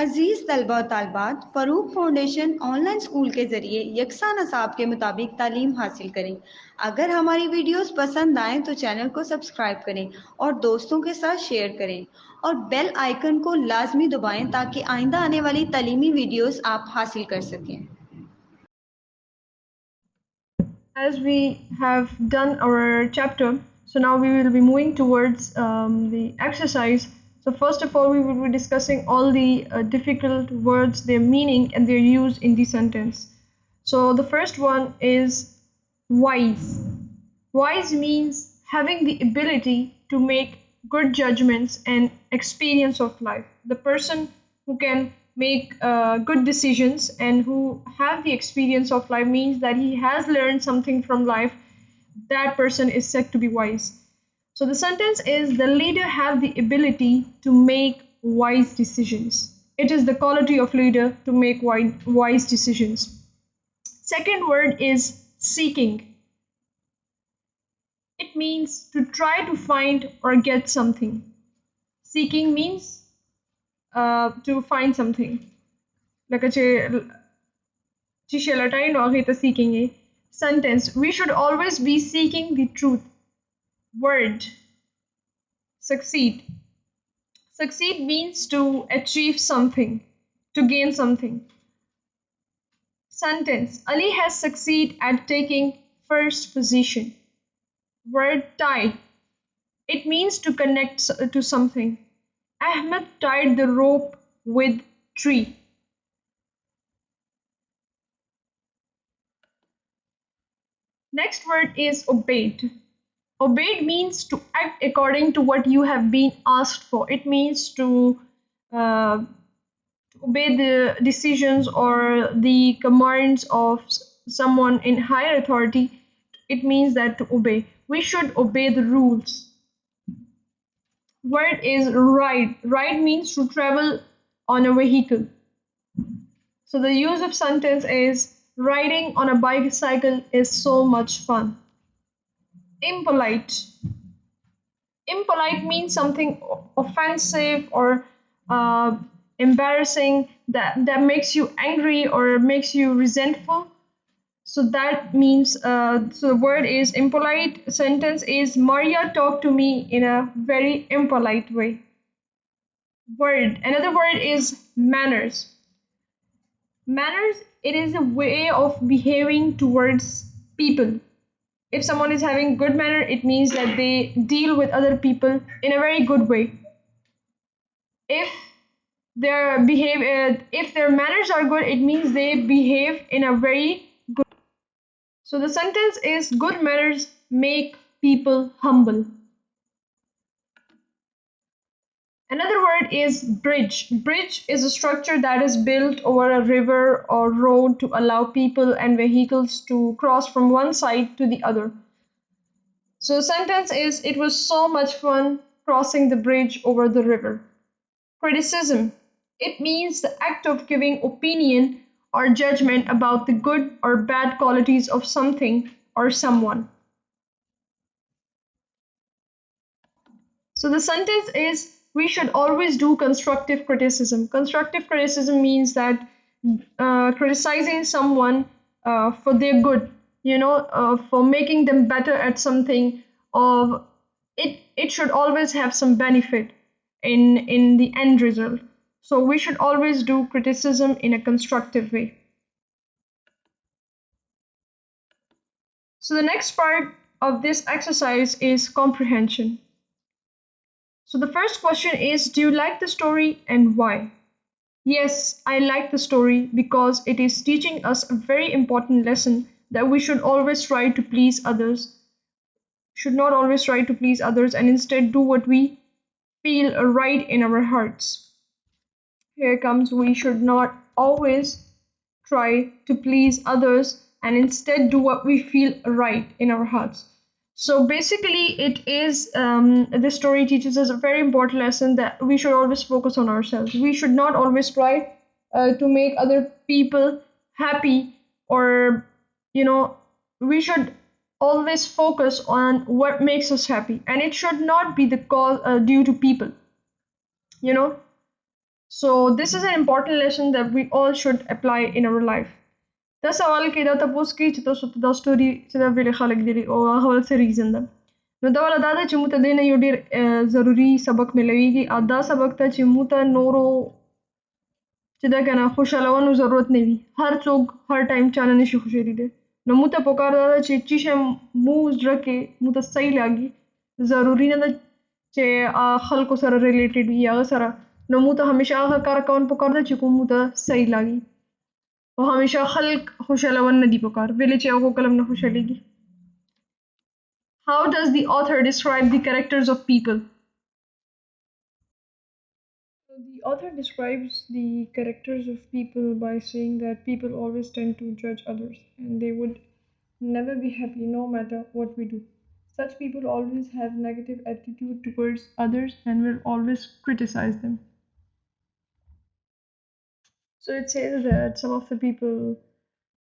अजीज़ तलबा और तालबात, Farooq foundation online school के ज़रिए यकसा नसाब के मुताबिक तालीम हासिल करें। अगर हमारी वीडियोस पसंद आएँ तो चैनल को सब्सक्राइब करें और दोस्तों के साथ शेयर करें और बेल आइकन को लाजमी दबाएं ताकि आइंदा आने वाली तालीमी वीडियोस आप हासिल कर सकें। As we have done our chapter, so now we will be moving towards the exercise. So first of all, we will be discussing all the difficult words, their meaning and their use in the sentence. So the first one is wise. Wise means having the ability to make good judgments and experience of life. The person who can make good decisions and who have the experience of life means that he has learned something from life. That person is said to be wise. So the sentence is the leader have the ability to make wise decisions. It is the quality of leader to make wise decisions. Second word is seeking. It means to try to find or get something. Seeking means to find something. Like a seeking. Sentence. We should always be seeking the truth. Word. Succeed. Succeed means to achieve something, to gain something. Sentence. Ali has succeeded at taking first position. Word tie. It means to connect to something. Ahmed tied the rope with tree. Next word is obeyed. Obeyed means to act according to what you have been asked for. It means uh, to obey the decisions or the commands of someone in higher authority. It means that to obey. We should obey the rules. Word is ride. Ride means to travel on a vehicle. So the use of sentence is riding on a bicycle is so much fun. Impolite. Impolite means something offensive or uh, embarrassing that makes you angry or makes you resentful. So that means so the word is impolite. Sentence is Maria talked to me in a very impolite way. Word. Another word is manners. Manners, it is a way of behaving towards people. If someone is having good manner, it means that they deal with other people in a very good way. If if their manners are good, it means they behave in a very good. So the sentence is good manners make people humble. Another word is bridge. Bridge is a structure that is built over a river or road to allow people and vehicles to cross from one side to the other. So the sentence is it was so much fun crossing the bridge over the river. Criticism. It means the act of giving opinion or judgment about the good or bad qualities of something or someone. So the sentence is we should always do constructive criticism. Constructive criticism means that criticizing someone for their good, for making them better at something, of it should always have some benefit in the end result. So we should always do criticism in a constructive way. So the next part of this exercise is comprehension. So the first question is, do you like the story and why? Yes, I like the story because it is teaching us a very important lesson that we should always try to please others, should not always try to please others and instead do what we feel right in our hearts. Here comes we should not always try to please others and instead do what we feel right in our hearts. So basically, it is this story teaches us a very important lesson that we should always focus on ourselves. We should not always try to make other people happy, or we should always focus on what makes us happy, and it should not be the cause due to people. You know. So this is an important lesson that we all should apply in our life. دا سوال کې دا تاسو کې چې تاسو ته دا ستوري چې دا ویل خلک دي او هغه ول څه ریزن ده نو دا ولا دا ده چې موږ ته دینه یو ډیر ضروری سبق ملويږي او دا سبق ته چې موږ ته نورو چې دا کنه خوشالونو ضرورت نه وي هر څوک هر ټایم چانه نشي خوشالي دي نو موږ ته پکار دا چې چې مو زړه کې موږ ته صحیح لاګي ضروری نه ده چې خلکو سره ریلیټډ وي هغه سره نو موږ ته همیشه هغه کار کول پکار ده چې کوم موږ ته صحیح لاګي او همیشه خلک خوشالون نه دي پکار ویلې چې هغه کلم نه خوشاليږي. How does the author describe the characters of people? So the author describes the characters of people by saying that people always tend to judge others and they would never be happy no matter what we do. Such people always have negative attitude towards others and will always criticize them. So it says that some of the people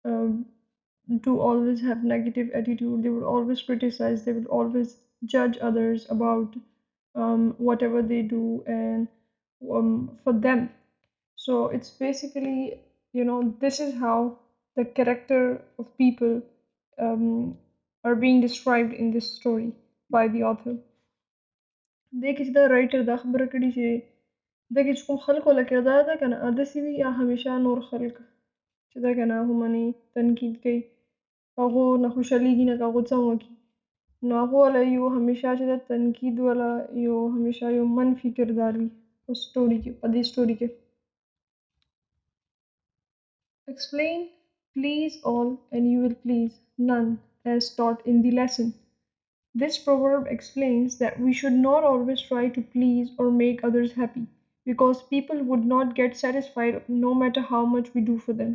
um, do always have negative attitude. They would always criticize. They would always judge others about whatever they do and for them. So it's basically, this is how the character of people um, are being described in this story by the author. دې کې چې دا رایټر دا خبره کړې چې دغه چې کوم خلکو له کردار ده کنه داسې وي یا همیشه نور خلک چې دا کنه همني تنقید کوي هغه نه خوشحاليږي نه هغه څه وکړي نو هغه ولا یو همیشه چې د تنقید ولا یو همیشه یو منفي کردار وي په سټوري کې په دې سټوري کې explain please all and you will please none as taught in the lesson. This proverb explains that we should not always try to please or make others happy, because people would not get satisfied no matter how much we do for them.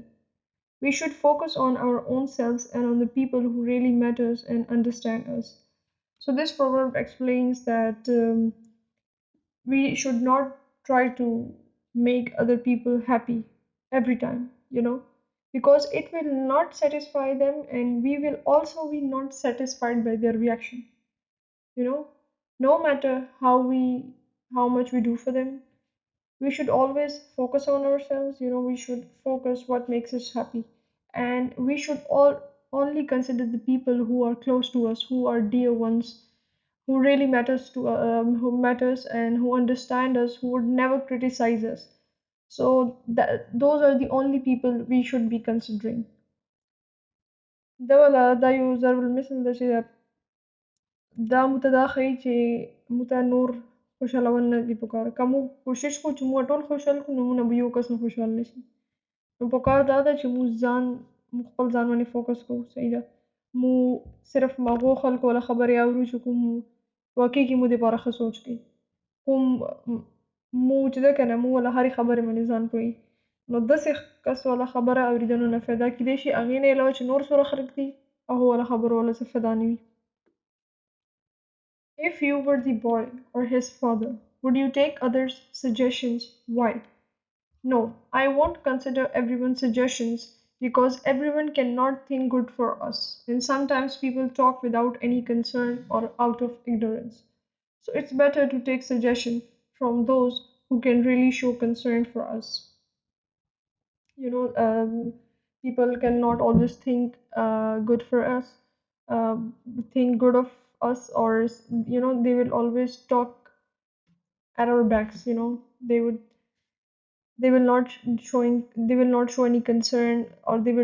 We should focus on our own selves and on the people who really matters and understand us. So this proverb explains that we should not try to make other people happy every time, because it will not satisfy them and we will also be not satisfied by their reaction you know no matter how much we do for them we should always focus on ourselves we should focus what makes us happy and we should all only consider the people who are close to us who are dear ones who really matters to who matters and who understand us who would never criticize us so those are the only people we should be considering دا یو ضرب المثل ده چې دا موږ ته دا ښیي چې موږ ته نور خوشحالول نه دي پکار که موږ کوشش کوو چې موږ ټول خوشحال کړو نو موږ نه به یو کس نه خوشحال نه شي نو پکار دا ده چې موږ خپل ځان باندې فوکس کوو صحیح ده موږ صرف هغو خلکو له خبرې اورو چې کوم واقع کې موږ دپاره ښه سوچ کوي کوم موږ چې ده که نه موږ له هرې خبرې باندې ځان پوهوي نو داسې کس والا خبره اورېدلو نه فایده کیدای شي هغې نه علاوه چې نور څومره خلک دي هغو والا خبرو والا څه فایده نه وي If you were the boy or his father, would you take others' suggestions? Why? No, I won't consider everyone's suggestions because everyone cannot think good for us. And sometimes people talk without any concern or out of ignorance. So it's better to take suggestion from those who can really show concern for us. You know, people cannot always think good for us, uh, think good of us, or they will always talk at our backs. They will not show any concern, or they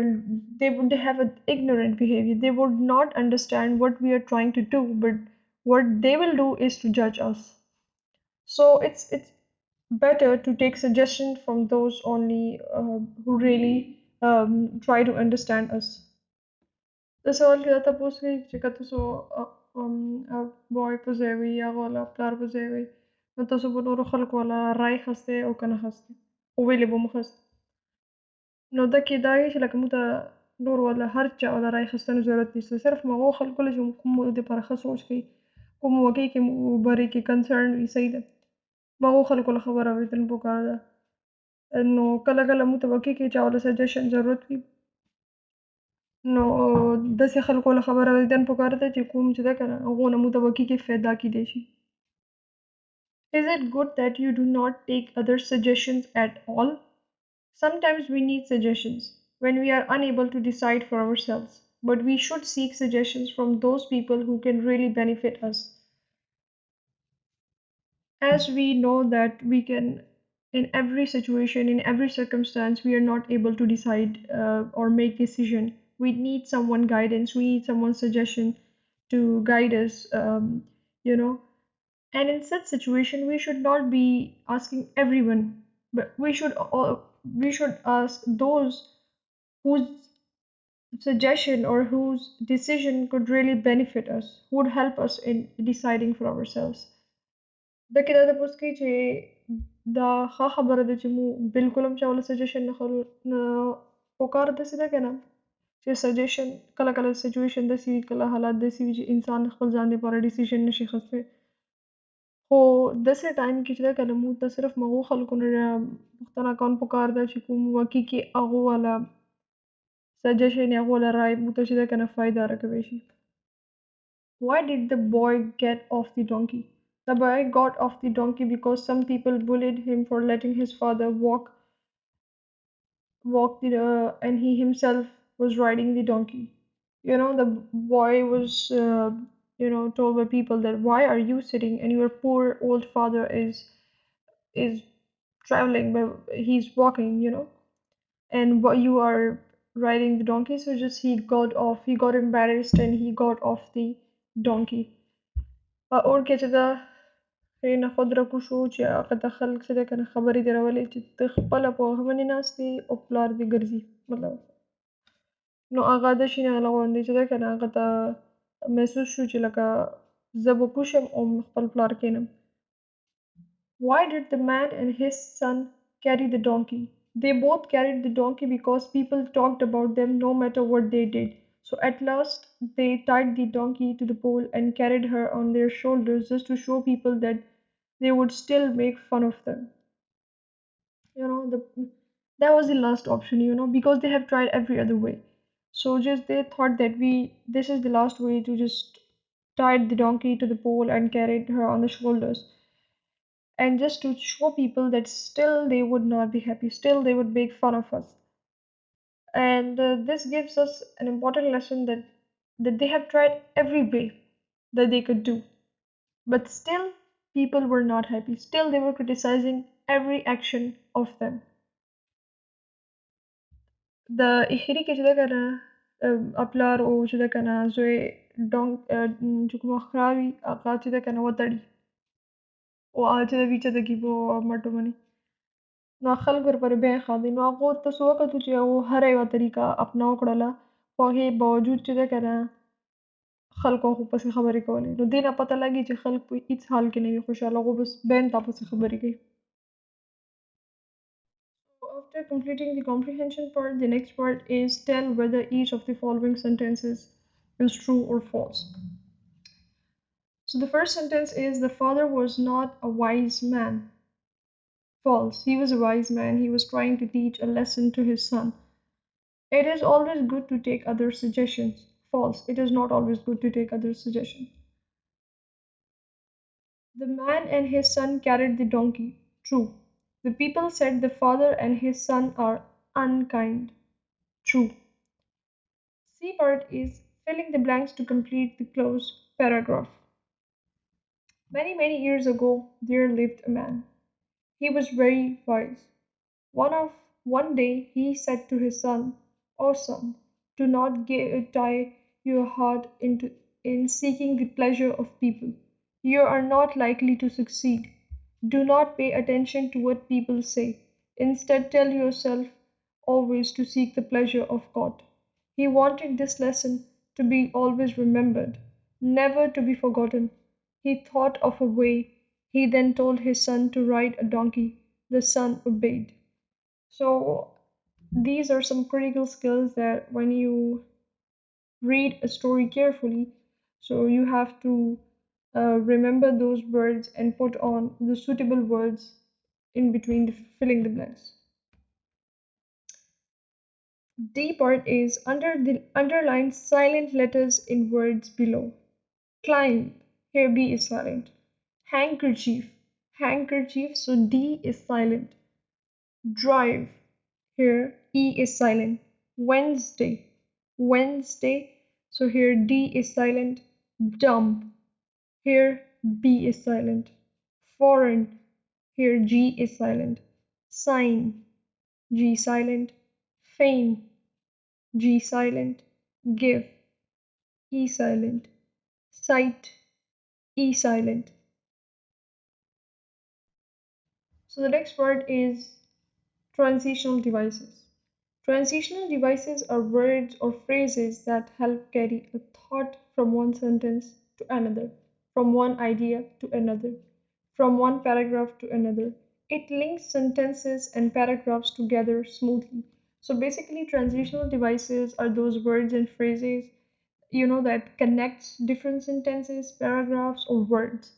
would have an ignorant behavior. They would not understand what we are trying to do, but what they will do is to judge us. So it's better to take suggestions from those only who really try to understand us. The سوال کې دا تاسو کوي چې که تاسو بوای په ځای وي یا غواله پلار په ځای وي نو تاسو به نورو خلکو والا رای خسته او که نه خسته خو ولې به مو خسته نو دا کې دا وي چې لکه موږ ته نور والا هر چا والا رای خستنو ضرورت نشته صرف هغو خلکو له چې کوم دپاره ښه سوچ کوي کوم واقع کې بارے کې کنسرن وي صحیح ده هغو خلکو له خبره اورېدل پکار ده نو کله کله موږ ته واقع کې چا والا سجیشن ضرورت وي نو داسې خلکو له خبره اورېدل پکار ده چې کوم چې ده که نه هغو نه موږ ته واقع کې فایده کیدی شي Is it good that you do not take other suggestions at all? Sometimes we need suggestions when we are unable to decide for ourselves, but we should seek suggestions from those people who can really benefit us. As we know that we can, in every situation, in every circumstance, we are not able to decide or make decision. We need someone guidance. We need someone suggestion to guide us. You know, and in such situation, we should not be asking everyone, but we should ask those whose suggestion or whose decision could really benefit us, who would help us in deciding for ourselves. ده كده ده بوسكي دا ها خبره ده چې مو بالکل هم چاوله سجیشن نه پکار داسې ده که نه چې سجیشن کله کله سچویشن داسې وي کله حالات داسې وي چې انسان خپل ځان دپاره ډیسیژن نشي اخیستی خو داسې ټایم کې چې ده که نه مونږ ته صرف مغو خلکو نه پوښتنه کول پکار ده چې کوم واقع کې هغو والا سجیشن یا هغو والا رای مونږ ته چې ده که نه فایده راکوی شي. Why did the boy get off the donkey? The boy got off the donkey because some people bullied him for letting his father and he himself was riding the donkey. The boy was, told by people that why are you sitting and your poor old father is traveling, but he's walking, and what you are riding the donkey. So just he got off. He got embarrassed and he got off the donkey. اور کې چې دا نخود راکوشو چې هغه ته خلک څه دی که نه خبرې دې راولې چې ته خپله په هغه باندې ناست یې او پلار دې ګرځي مطلب نو هغه داسې نه غوندې چې دی که نه هغه ته محسوس شو چې لکه زه به کوشم او خپل پلار کښېنم. Why did the man and his son carry the donkey? They both carried the donkey because people talked about them no matter what they did. So at last, they tied the donkey to the pole and carried her on their shoulders just to show people that they would still make fun of them. That was the last option, because they have tried every other way. So just they thought that this is the last way to just tied the donkey to the pole and carried her on the shoulders. And just to show people that still they would not be happy, still they would make fun of us. And this gives us an important lesson that they have tried every way that they could do, but still people were not happy. Still they were criticizing every action of them. The إخري کې چې ده که نه پلار او چې ده که نه زوی چې کومه ښکلا وي هغه چې ده که نه وتړي او هغه چې ده وي چې ده کي په مټو باندې نو خلک ورپورې بیا ښه دي نو هغو ته څه وکتل چې هغو هره یوه طریقه اپنا وکړله خو هغې باوجود چې ده که نه خلکو هغو پسې خبرې کولې نو دې نه پته لګي چې خلک په هیڅ حال کې نه وي خوشحاله هغو بس بین تا پسې خبرې کوي. After completing the comprehension part, the next part is tell whether each of the following sentences is true or false. So the first sentence is the father was not a wise man. False. He was a wise man. He was trying to teach a lesson to his son. It is always good to take other suggestions. False. It is not always good to take other suggestions. The man and his son carried the donkey. True. The people said the father and his son are unkind. True. C part is filling the blanks to complete the closed paragraph. Many, many years ago, there lived a man. He was very wise. One day he said to his son, "O son, do not tie your heart in seeking the pleasure of people. You are not likely to succeed. Do not pay attention to what people say. Instead, tell yourself always to seek the pleasure of God." He wanted this lesson to be always remembered, never to be forgotten. He thought of a way. He then told his son to ride a donkey. The son obeyed. So, these are some critical skills that when you read a story carefully, so you have to remember those words and put on the suitable words in between filling the blanks. D part is underline silent letters in words below. Climb, here B is silent. Handkerchief, Handkerchief, so D is silent. Drive, here E is silent. Wednesday, Wednesday, so here D is silent. Dump, here B is silent. Foreign, here G is silent. Sign, G silent. Fame, G silent. Give, E silent. Sight, E silent. So the next word is transitional devices. Transitional devices are words or phrases that help carry a thought from one sentence to another, from one idea to another, from one paragraph to another. It links sentences and paragraphs together smoothly. So basically, transitional devices are those words and phrases, that connects different sentences, paragraphs, or words.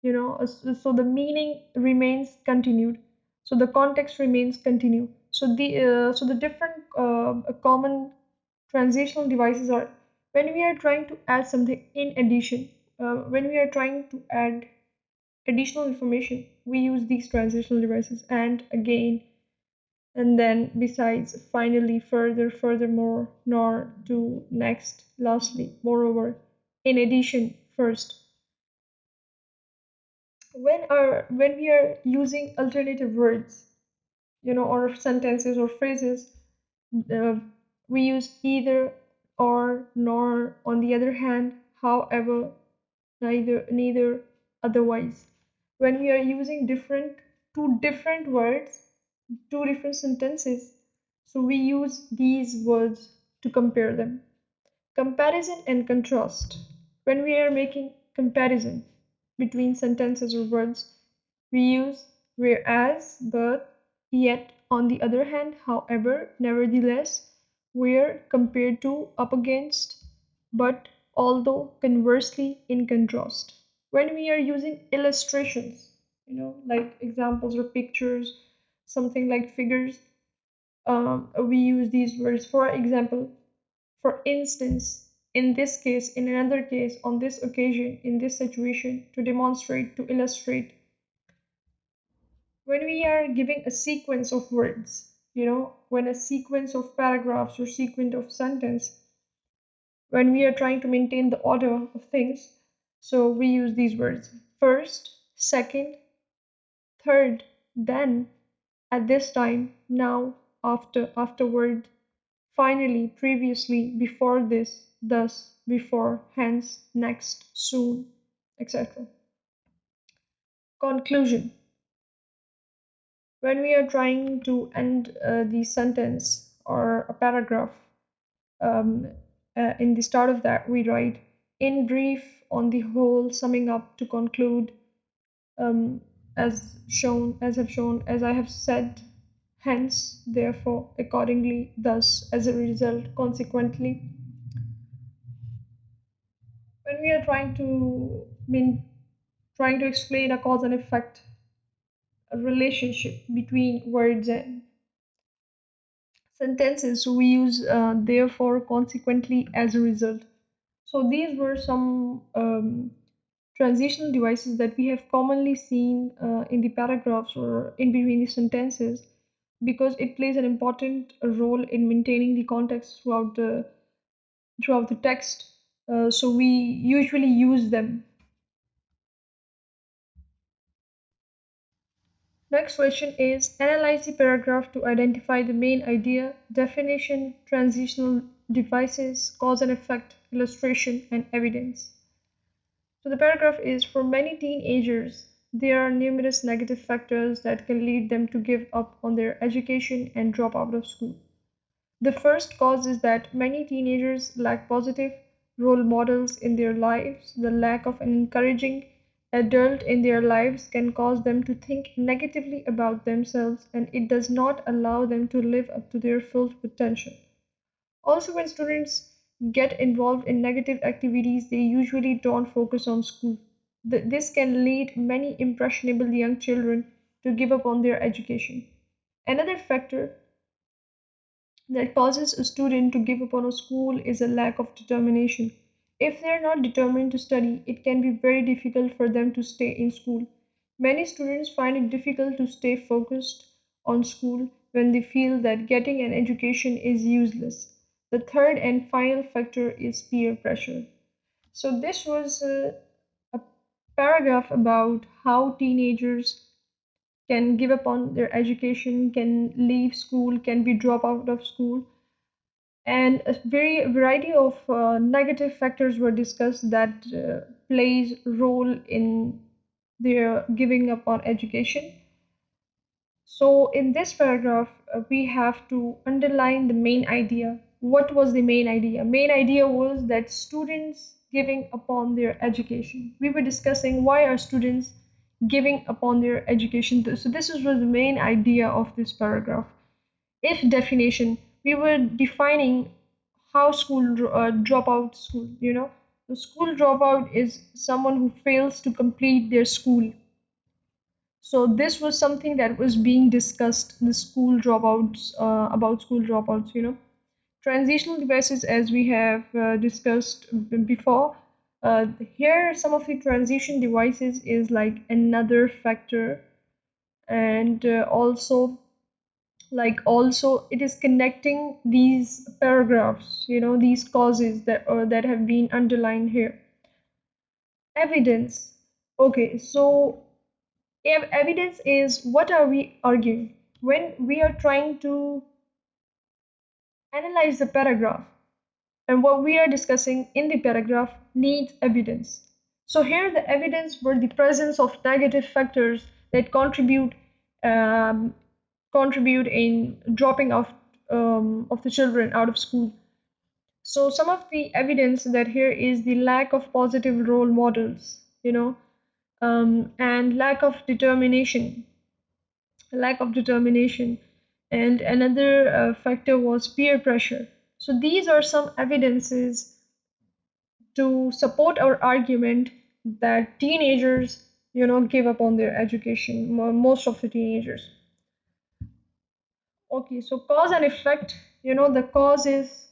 So the meaning remains continued, so the context remains continued. So the different common transitional devices are when we are trying to add something in addition, when we are trying to add additional information, we use these transitional devices. And again, and then, besides, finally, further, furthermore, nor, to, next, lastly, moreover, in addition, first. When we are using alternative words, or sentences or phrases, uh, we use either, or, nor, on the other hand, however, neither, otherwise. When we are using two different words, two different sentences, so we use these words to compare them. Comparison and contrast. When we are making comparison between sentences or words, we use whereas, but, yet, on the other hand, however, nevertheless, where, compared to, up against, but, although, conversely, in contrast. When we are using illustrations, like examples or pictures, something like figures, we use these words. For example, for instance, in this case, in another case, on this occasion, in this situation, to demonstrate, to illustrate. When we are giving a sequence of words, when a sequence of paragraphs or sequence of sentence, when we are trying to maintain the order of things, so we use these words: first, second, third, then, at this time, now, after, afterward, finally, previously, before this, thus, before, hence, next, soon, etc. Conclusion. When we are trying to end the sentence or a paragraph, um, in the start of that, we write, in brief, on the whole, summing up, to conclude, um, as I have said, hence, therefore, accordingly, thus, as a result, consequently. When we are trying to explain a cause and effect, a relationship between words and sentences, so we use therefore, consequently, as a result. So these were some transitional devices that we have commonly seen in the paragraphs or in between the sentences, because it plays an important role in maintaining the context throughout the text. So we usually use them. Next question is, analyze the paragraph to identify the main idea, definition, transitional devices, cause and effect, illustration, and evidence. So the paragraph is, for many teenagers, there are numerous negative factors that can lead them to give up on their education and drop out of school. The first cause is that many teenagers lack positive role models in their lives. The lack of an encouraging adult in their lives can cause them to think negatively about themselves, and it does not allow them to live up to their full potential. Also, when students get involved in negative activities, they usually don't focus on school. This can lead many impressionable young children to give up on their education. Another factor that causes a student to give up on a school is a lack of determination. If they are not determined to study, it can be very difficult for them to stay in school. Many students find it difficult to stay focused on school when they feel that getting an education is useless. The third and final factor is peer pressure. So, this was a paragraph about how teenagers can give up on their education, can leave school, can be drop out of school, and a very variety of negative factors were discussed that plays role in their giving up on education. So in this paragraph, we have to underline the main idea. What was the main idea? Main idea was that students giving upon their education. We were discussing why are students giving upon their education. So this was the main idea of this paragraph. If definition, we were defining how dropout school. The school dropout is someone who fails to complete their school. So this was something that was being discussed, the school dropouts, about school dropouts. Transitional devices, as we have discussed before. Here, some of the transition devices is like another factor, and also it is connecting these paragraphs. These causes that have been underlined here. Evidence. Okay, so evidence is what are we arguing when we are trying to analyze the paragraph, and what we are discussing in the paragraph needs evidence. So here the evidence were the presence of negative factors that um, contribute in dropping of the children out of school. So some of the evidence that here is the lack of positive role models, and lack of determination, and another factor was peer pressure. So these are some evidences to support our argument that teenagers give up on their education, most of the teenagers. Okay, so cause and effect. The cause is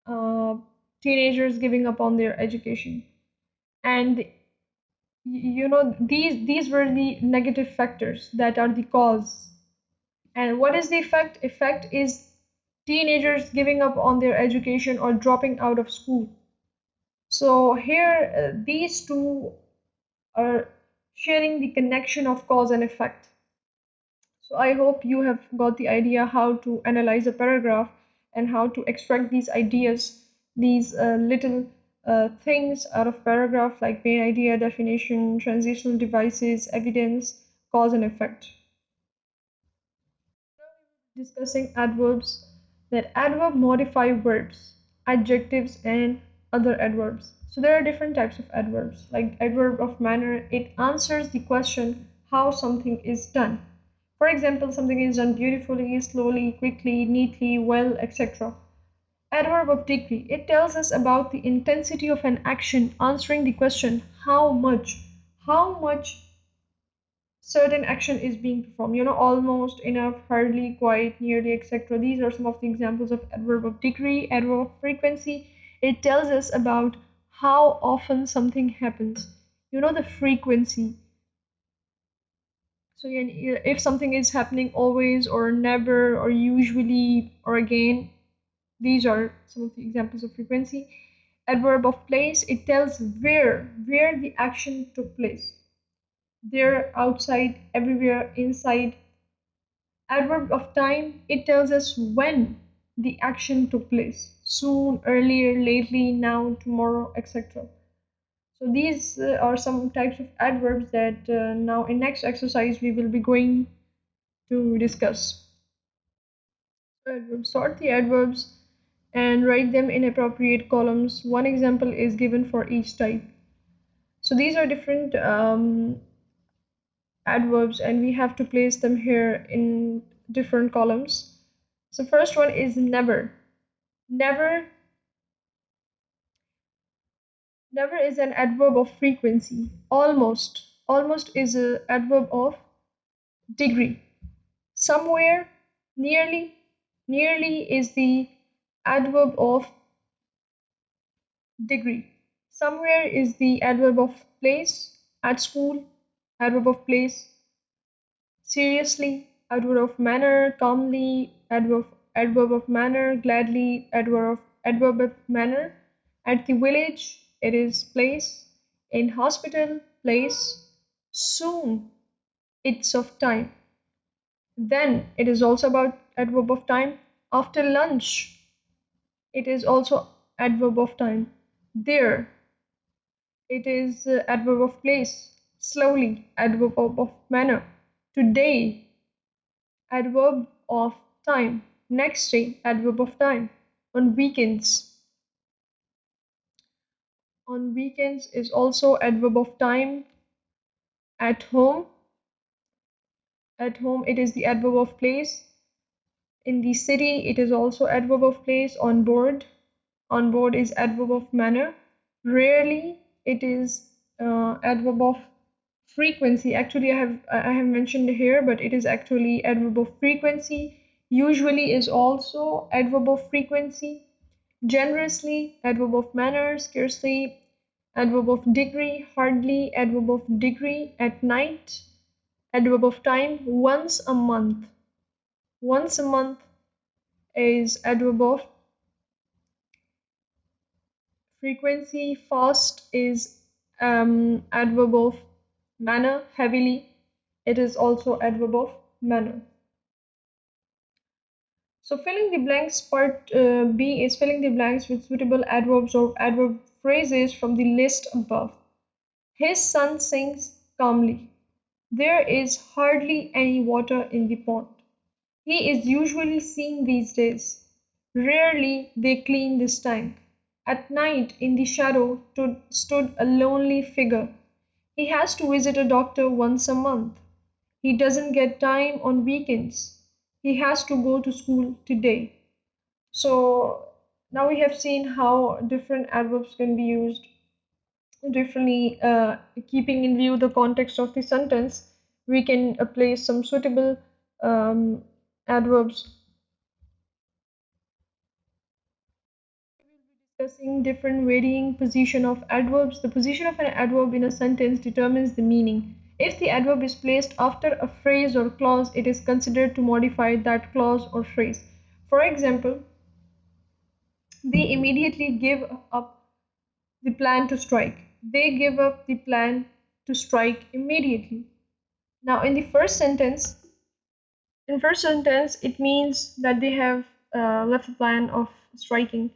uh, teenagers giving up on their education, and these were the negative factors that are the cause. And what is the effect? Effect is teenagers giving up on their education or dropping out of school. So here, these two are sharing the connection of cause and effect. So I hope you have got the idea how to analyze a paragraph and how to extract these ideas, these little things out of paragraph like main idea, definition, transitional devices, evidence, cause and effect. Discussing adverbs, that adverb modify verbs, adjectives, and other adverbs. So there are different types of adverbs. Like adverb of manner, it answers the question how something is done. For example, something is done beautifully, slowly, quickly, neatly, well, etc. Adverb of degree, it tells us about the intensity of an action, answering the question how much certain action is being performed, almost, enough, hardly, quite, nearly, etc. These are some of the examples of adverb of degree. Adverb of frequency, it tells us about how often something happens, the frequency. So if something is happening always or never or usually or again, these are some of the examples of frequency. Adverb of place, it tells where the action took place. There, outside, everywhere, inside. Adverb of time, it tells us when the action took place. Soon, earlier, lately, now, tomorrow, etc. So these are some types of adverbs that now in next exercise we will be going to discuss. Adverbs. Sort the adverbs and write them in appropriate columns. One example is given for each type. So these are different adverbs and we have to place them here in different columns. So first one is never. Never Never is an adverb of frequency. Almost. Almost is an adverb of degree. Somewhere. Nearly. Nearly is the adverb of degree. Somewhere is the adverb of place. At school. adverb of place, seriously, adverb of manner, calmly, adverb of manner, gladly, adverb of manner. At the village, it is place. In hospital, place. Soon, it's of time. Then, it is also about adverb of time. After lunch, it is also adverb of time. There, it is adverb of place. Slowly, adverb of manner. Today, adverb of time. Next day, adverb of time. On weekends. On weekends is also adverb of time. At home. At home, it is the adverb of place. In the city, it is also adverb of place. On board. On board is adverb of manner. Rarely, it is adverb of frequency. Actually, I have mentioned here, but it is actually adverb of frequency. Usually is also adverb of frequency. Generously, adverb of manner. Scarcely, adverb of degree. Hardly, adverb of degree. At night, adverb of time. Once a month. Once a month is adverb of frequency. Fast is adverb of manner. Heavily, it is also adverb of manner. So filling the blanks part B is filling the blanks with suitable adverbs or adverb phrases from the list above. His son sings calmly. There is hardly any water in the pond. He is usually seen these days. Rarely they clean this tank. At night in the shadow stood a lonely figure. He has to visit a doctor once a month. He doesn't get time on weekends. He has to go to school today. So now we have seen how different adverbs can be used differently, keeping in view the context of the sentence. We can place some suitable adverbs. Discussing different varying position of adverbs. The position of an adverb in a sentence determines the meaning. If the adverb is placed after a phrase or clause, it is considered to modify that clause or phrase. For example, they immediately give up the plan to strike. They give up the plan to strike immediately. Now, in first sentence, it means that they have left the plan of striking.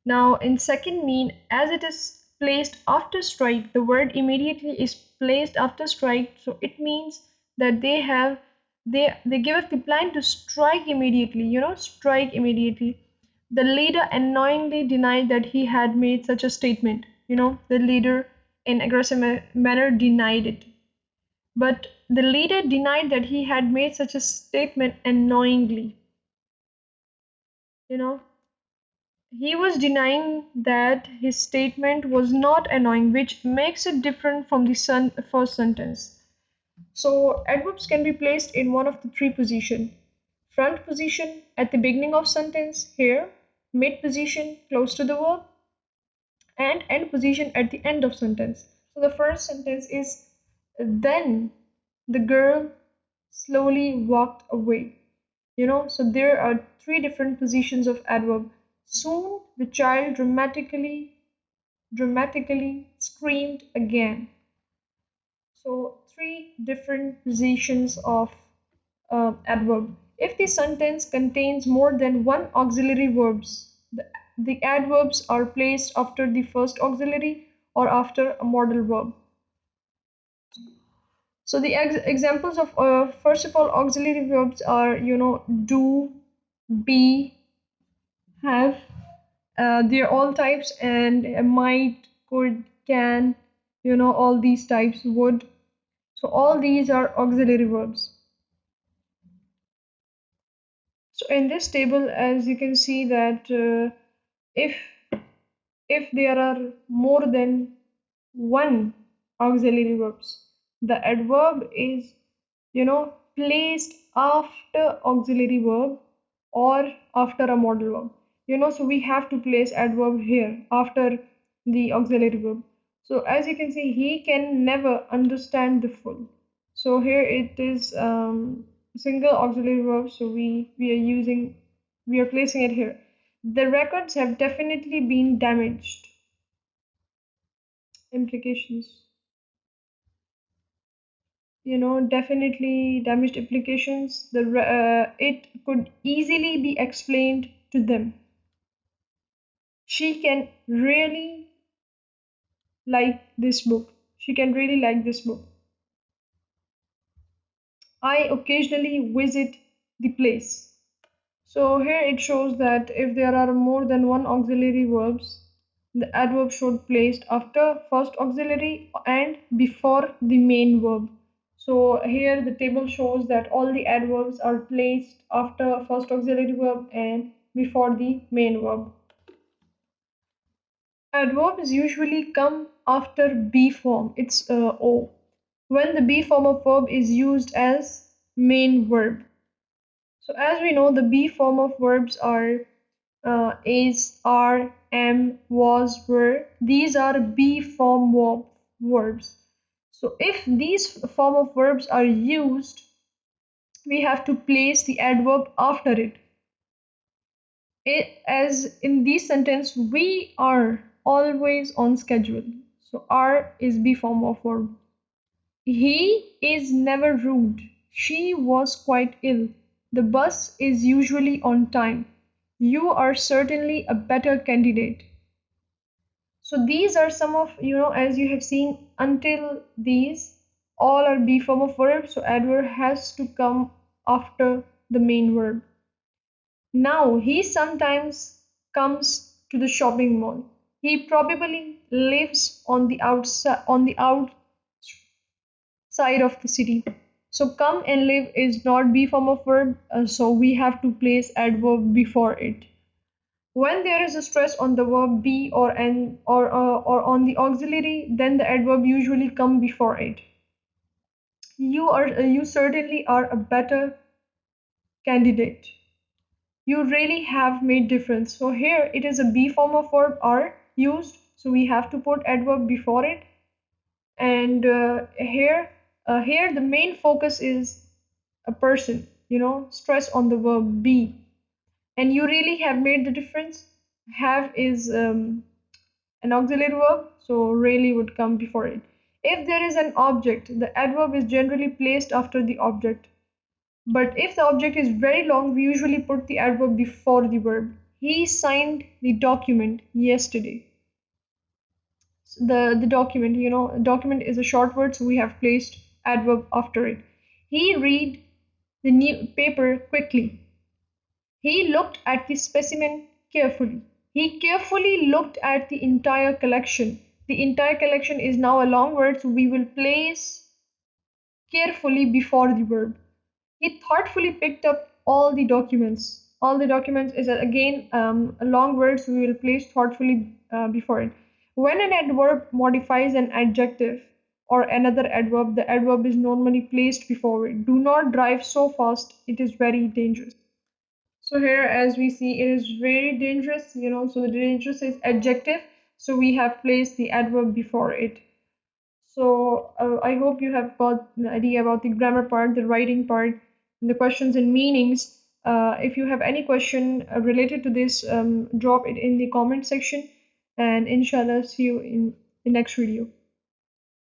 Now, in second mean, as it is placed after strike, the word immediately is placed after strike, so it means that they give us the plan to strike immediately. Strike immediately. The leader annoyingly denied that he had made such a statement. The leader in aggressive manner denied it. But the leader denied that he had made such a statement annoyingly. You know, he was denying that his statement was not annoying, which makes it different from the first sentence. So, adverbs can be placed in one of the three positions: front position at the beginning of sentence here, mid position close to the verb, and end position at the end of sentence. So, the first sentence is then the girl slowly walked away. So there are three different positions of adverb. Soon the child dramatically screamed again. So three different positions of adverb. If the sentence contains more than one auxiliary verbs, the adverbs are placed after the first auxiliary or after a modal verb. So the examples of first of all auxiliary verbs are do, be, have. They're all types, and might, could, can, all these types would. So all these are auxiliary verbs. So in this table, as you can see that if if there are more than one auxiliary verbs, the adverb is placed after auxiliary verb or after a modal verb. So we have to place adverb here after the auxiliary verb. So as you can see, he can never understand the full. So here it is single auxiliary verb. So we are placing it here. The records have definitely been damaged. Implications. Definitely damaged implications. It could easily be explained to them. She can really like this book. She can really like this book. I occasionally visit the place. So here it shows that if there are more than one auxiliary verbs, the adverb should placed after first auxiliary and before the main verb. So here the table shows that all the adverbs are placed after first auxiliary verb and before the main verb. Adverbs usually come after be form. It's O. When the be form of verb is used as main verb. So as we know, the be form of verbs are is, are, am, was, were. These are be form verbs. So if these form of verbs are used, we have to place the adverb after it. As in this sentence, we are always on schedule. So are is be form of verb. He is never rude. She was quite ill. The bus is usually on time. You are certainly a better candidate. So these are some of, as you have seen, until these all are be form of verb, so adverb has to come after the main verb. Now he sometimes comes to the shopping mall. He probably lives on the outside of the city. So come and live is not be form of verb, so we have to place adverb before it. When there is a stress on the verb be or an or on the auxiliary, then the adverb usually come before it. You certainly are a better candidate. You really have made difference. So here it is a be form of verb are used, so we have to put adverb before it. And here the main focus is a person. Stress on the verb be, and you really have made the difference. Have is an auxiliary verb, so really would come before it. If there is an object, the adverb is generally placed after the object. But if the object is very long, we usually put the adverb before the verb. He signed the document yesterday. The document, document is a short word, so we have placed adverb after it. He read the new paper quickly. He looked at the specimen carefully. He carefully looked at the entire collection. The entire collection is now a long word, so we will place carefully before the verb. He thoughtfully picked up all the documents. All the documents is again a long word, so we will place thoughtfully before it. When an adverb modifies an adjective or another adverb, the adverb is normally placed before it. Do not drive so fast, it is very dangerous. So here, as we see, it is very dangerous, so the dangerous is adjective, so we have placed the adverb before it. So I hope you have got the idea about the grammar part, the writing part, and the questions and meanings. If you have any question related to this, drop it in the comment section, and inshallah, see you in the next video.